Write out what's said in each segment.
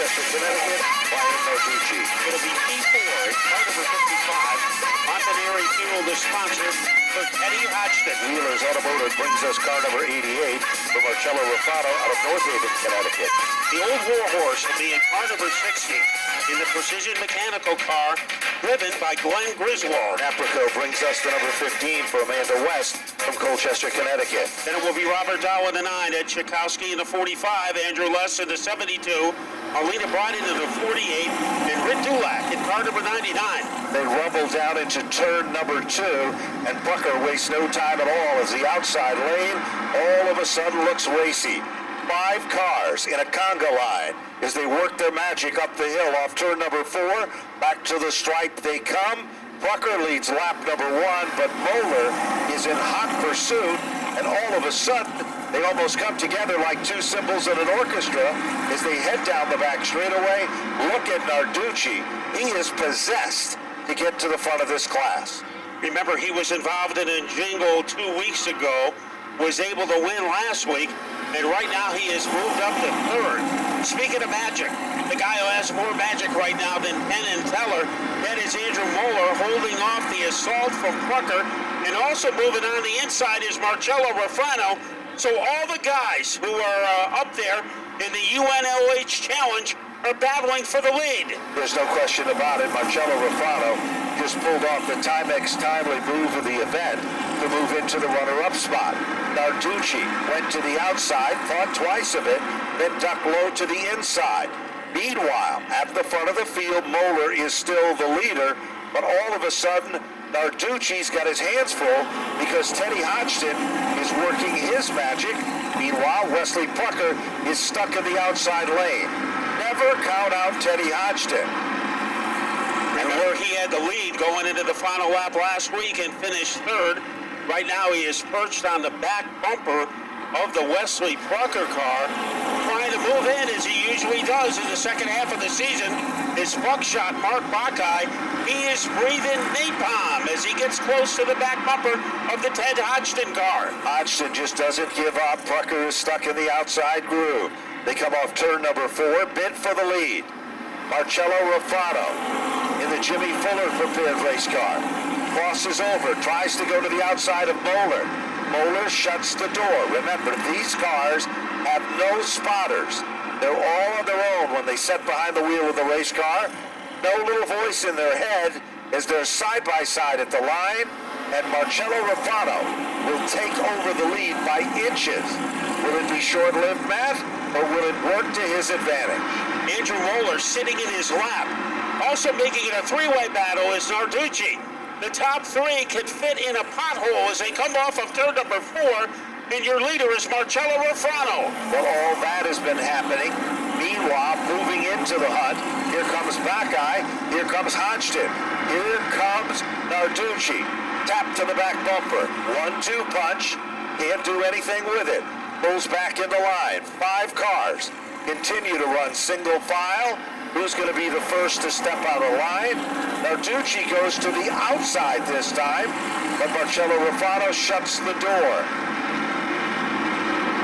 Colchester, Connecticut, Brian Narducci. It'll be P4 at car number 55. Montanari Fuel, the sponsor for Teddy Hodgson. Wheeler's Automotive brings us car number 88 from Marcello Rufano out of North Haven, Connecticut. The Old War Horse will be in car number 60 in the Precision Mechanical car driven by Glenn Griswold. Aprico brings us the number 15 for Amanda West from Colchester, Connecticut. Then it will be Robert Dow in the 9, Ed Chakowski in the 45, Andrew Less in the 72, Alina Bryden in the 48, and Rit Dulac in car number 99. They rumble down into turn number 2, and Bucker wastes no time at all as the outside lane all of a sudden looks racy. 5 cars in a conga line as they work their magic up the hill off turn number 4. Back to the stripe they come. Bucker leads lap number 1, but Moeller is in hot pursuit, and all of a sudden, they almost come together like two cymbals in an orchestra as they head down the back straightaway. Look at Narducci. He is possessed to get to the front of this class. Remember, he was involved in a jingle 2 weeks ago, was able to win last week, and right now he has moved up to 3rd. Speaking of magic, the guy who has more magic right now than Penn and Teller, that is Andrew Moeller, holding off the assault from Brucker, and also moving on the inside is Marcello Rufano. So all the guys who are up there in the UNLH Challenge are battling for the lead. There's no question about it. Marcello Rufano just pulled off the Timex timely move of the event to move into the runner-up spot. Narducci went to the outside, thought twice of it, then ducked low to the inside. Meanwhile, at the front of the field, Moeller is still the leader, but all of a sudden, Narducci's got his hands full because Teddy Hodgson is working his magic. Meanwhile, Wesley Brucker is stuck in the outside lane. Never count out Teddy Hodgson. Remember, he had the lead going into the final lap last week and finished 3rd. Right now, he is perched on the back bumper of the Wesley Brucker car, trying to move in as he usually does in the second half of the season. His buckshot, Mark Buckeye, he is breathing napalm as he gets close to the back bumper of the Ted Hodgson car. Hodgson just doesn't give up. Brucker is stuck in the outside groove. They come off turn number 4, bid for the lead. Marcello Rufano in the Jimmy Fuller prepared race car. Crosses over, tries to go to the outside of Moeller. Moeller shuts the door. Remember, these cars have no spotters. They're all on their own when they sit behind the wheel of the race car. No little voice in their head as they're side by side at the line, and Marcello Rufano will take over the lead by inches. Will it be short-lived, Matt, or will it work to his advantage? Andrew Moeller sitting in his lap. Also making it a 3-way battle is Narducci. The top 3 can fit in a pothole as they come off of turn number 4, and your leader is Marcello Rufano. Well, all that has been happening. Meanwhile, moving into the hunt, here comes Buckeye, here comes Hodgson, here comes Narducci. Tap to the back bumper, 1-2 punch, can't do anything with it. Pulls back into line, 5 cars continue to run single file. Who's going to be the first to step out of line? Narducci goes to the outside this time, but Marcello Rufano shuts the door.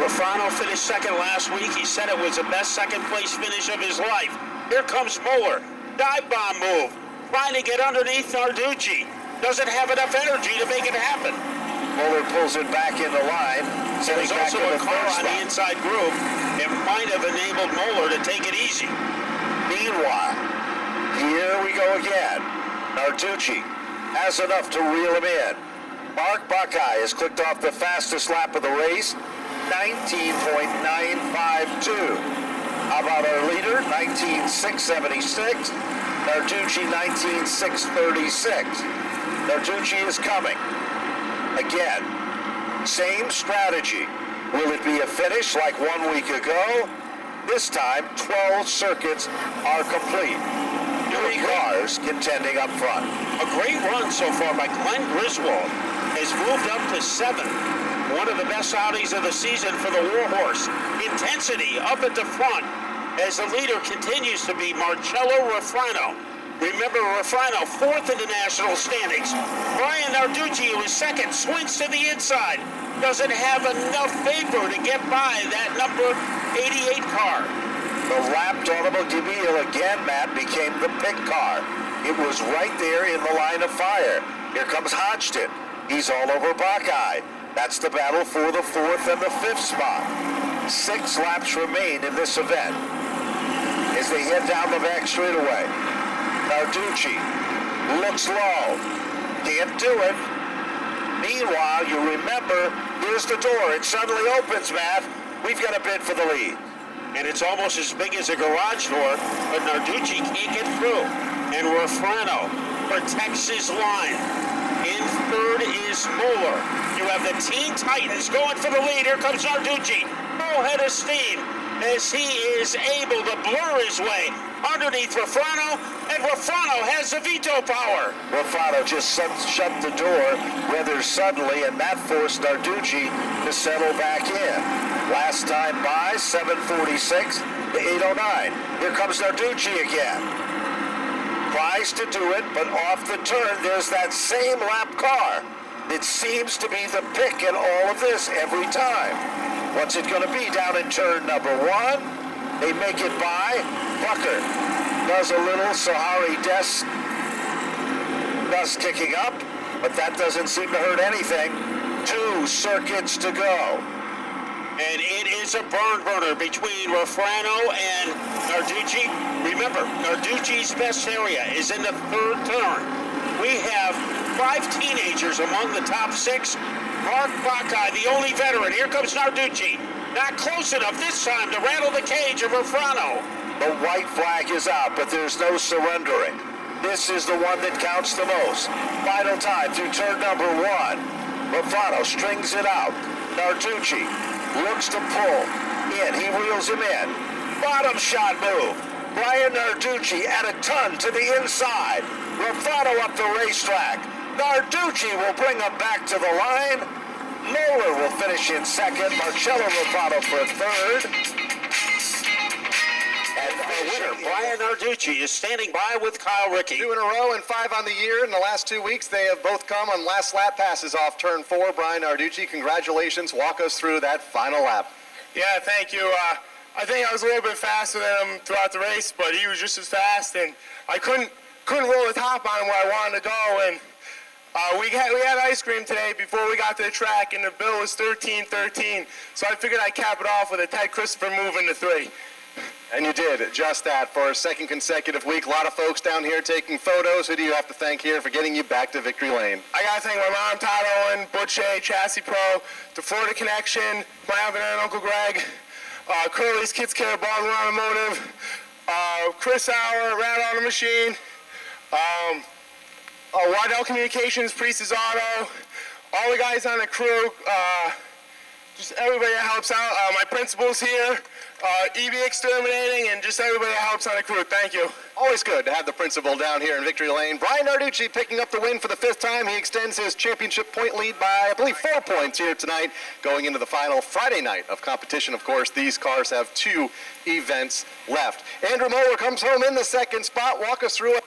Rufano finished 2nd last week. He said it was the best second-place finish of his life. Here comes Moeller. Dive bomb move. Trying to get underneath Narducci. Doesn't have enough energy to make it happen. Moeller pulls it back in the line. There's also a car on the inside groove. It might have enabled Moeller to take it easy. Meanwhile, here we go again. Narducci has enough to reel him in. Mark Buckeye has clicked off the fastest lap of the race, 19.952. How about our leader, 19.676. Narducci, 19.636. Narducci is coming. Again, same strategy. Will it be a finish like 1 week ago? This time, 12 circuits are complete. 3 cars contending up front. A great run so far by Glenn Griswold has moved up to 7th. One of the best outings of the season for the Warhorse. Intensity up at the front as the leader continues to be Marcello Rufano. Remember, Rufano 4th in the national standings. Brian Narducci, who is 2nd, swings to the inside. Doesn't have enough vapor to get by that number 88 car. The lapped automobile again, Matt, became the pick car. It was right there in the line of fire. Here comes Hodgson. He's all over Buckeye. That's the battle for the 4th and the 5th spot. 6 laps remain in this event as they head down the back straightaway. Narducci looks low. Can't do it. Meanwhile, you remember, here's the door. It suddenly opens, Matt. We've got a bid for the lead. And it's almost as big as a garage door, but Narducci can't get through. And Refrano protects his line. In 3rd is Mueller. You have the Teen Titans going for the lead. Here comes Narducci. Full head of steam as he is able to blur his way underneath Refrano, and Refrano has the veto power. Refrano just shut the door rather suddenly, and that forced Narducci to settle back in. Last time by, 7:46 to 8:09. Here comes Narducci again. Tries to do it, but off the turn, there's that same lap car. It seems to be the pick in all of this every time. What's it going to be down in turn number 1? They make it by. Bucker does a little Sahari dust kicking up, but that doesn't seem to hurt anything. 2 circuits to go. And it is a burner between Refrano and Narducci. Remember, Narducci's best area is in the 3rd turn. We have 5 teenagers among the top 6. Mark Buckeye, the only veteran. Here comes Narducci. Not close enough this time to rattle the cage of Refrano. The white flag is out, but there's no surrendering. This is the one that counts the most. Final time through turn number 1. Refrano strings it out. Narducci looks to pull in. He reels him in. Bottom shot move. Brian Narducci at a ton to the inside. Refrano up the racetrack. Narducci will bring him back to the line. Moeller will finish in 2nd. Marcello Refrano for 3rd. And our winner, Brian Narducci, is standing by with Kyle Rickey. 2 in a row and 5 on the year. In the last 2 weeks, they have both come on last lap passes off turn 4. Brian Narducci, congratulations. Walk us through that final lap. Yeah, thank you. I think I was a little bit faster than him throughout the race, but he was just as fast, and I couldn't roll the top on him where I wanted to go. And we had ice cream today before we got to the track, and the bill was 13-13. So I figured I'd cap it off with a Ted Christopher move into 3. And you did just that for a 2nd consecutive week. A lot of folks down here taking photos. Who do you have to thank here for getting you back to victory lane? I got to thank my mom, Todd Owen, Butch A, Chassis Pro, the Florida Connection, my aunt and Uncle Greg, Curly's Kids Care, Baldwin Automotive, Chris Hour, Rat Auto Machine, Waddell Communications, Priest's Auto, all the guys on the crew, just everybody that helps out. My principal's here, EV Exterminating, and just everybody that helps on the crew. Thank you. Always good to have the principal down here in victory lane. Brian Narducci picking up the win for the 5th time. He extends his championship point lead by, I believe, 4 points here tonight, going into the final Friday night of competition. Of course, these cars have 2 events left. Andrew Moeller comes home in the 2nd spot. Walk us through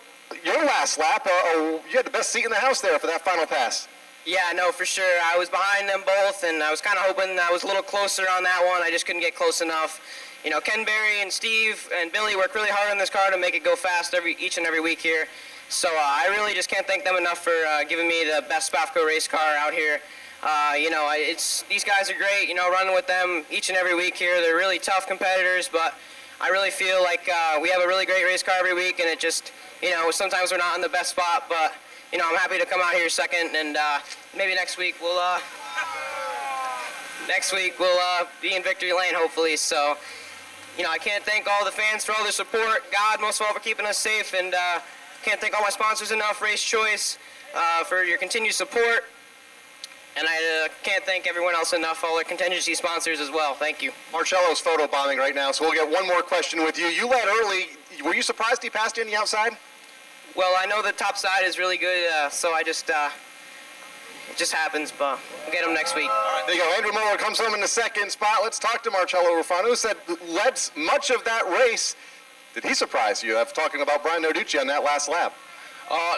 your last lap. You had the best seat in the house there for that final pass. Yeah, no, for sure. I was behind them both, and I was kind of hoping I was a little closer on that one. I just couldn't get close enough. You know, Ken Berry and Steve and Billy work really hard on this car to make it go fast each and every week here. So I really just can't thank them enough for giving me the best Spafco race car out here. You know, these guys are great, you know, running with them each and every week here. They're really tough competitors, but I really feel like we have a really great race car every week, and it just, you know, sometimes we're not in the best spot, but, you know, I'm happy to come out here 2nd, and maybe next week we'll be in victory lane, hopefully. So, you know, I can't thank all the fans for all their support, God most of all for keeping us safe, and can't thank all my sponsors enough, Race Choice, for your continued support. And I can't thank everyone else enough, all their contingency sponsors as well. Thank you. Marcello's photobombing right now, so we'll get one more question with you. You led early. Were you surprised he passed you on the outside? Well, I know the top side is really good, so I just, it just happens, but we'll get him next week. All right, there you go. Andrew Moeller comes home in the 2nd spot. Let's talk to Marcello Refrano, who said led much of that race. Did he surprise you? I'm talking about Brian Narducci on that last lap.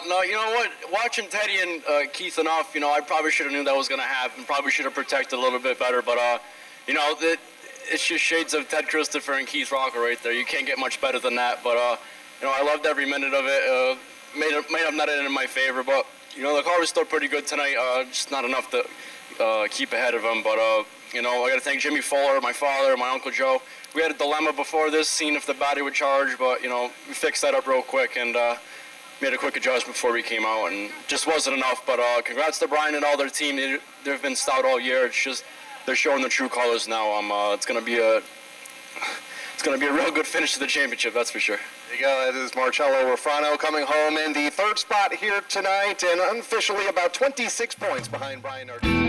No, you know what? Watching Teddy and Keith enough, you know, I probably should have knew that was going to happen. Probably should have protected a little bit better. But, you know, it's just shades of Ted Christopher and Keith Rocker right there. You can't get much better than that. But you know, I loved every minute of it. May have not ended in my favor, but you know, the car was still pretty good tonight. Just not enough to keep ahead of him. But you know, I got to thank Jimmy Fuller, my father, my Uncle Joe. We had a dilemma before this, seeing if the battery would charge, but you know, we fixed that up real quick and made a quick adjustment before we came out, and just wasn't enough. But congrats to Brian and all their team. They've been stout all year. It's just they're showing the true colors now. It's gonna be a real good finish to the championship, that's for sure. There you go. That is Marcello Ruffano coming home in the third spot here tonight, and unofficially about 26 points behind Brian Narducci.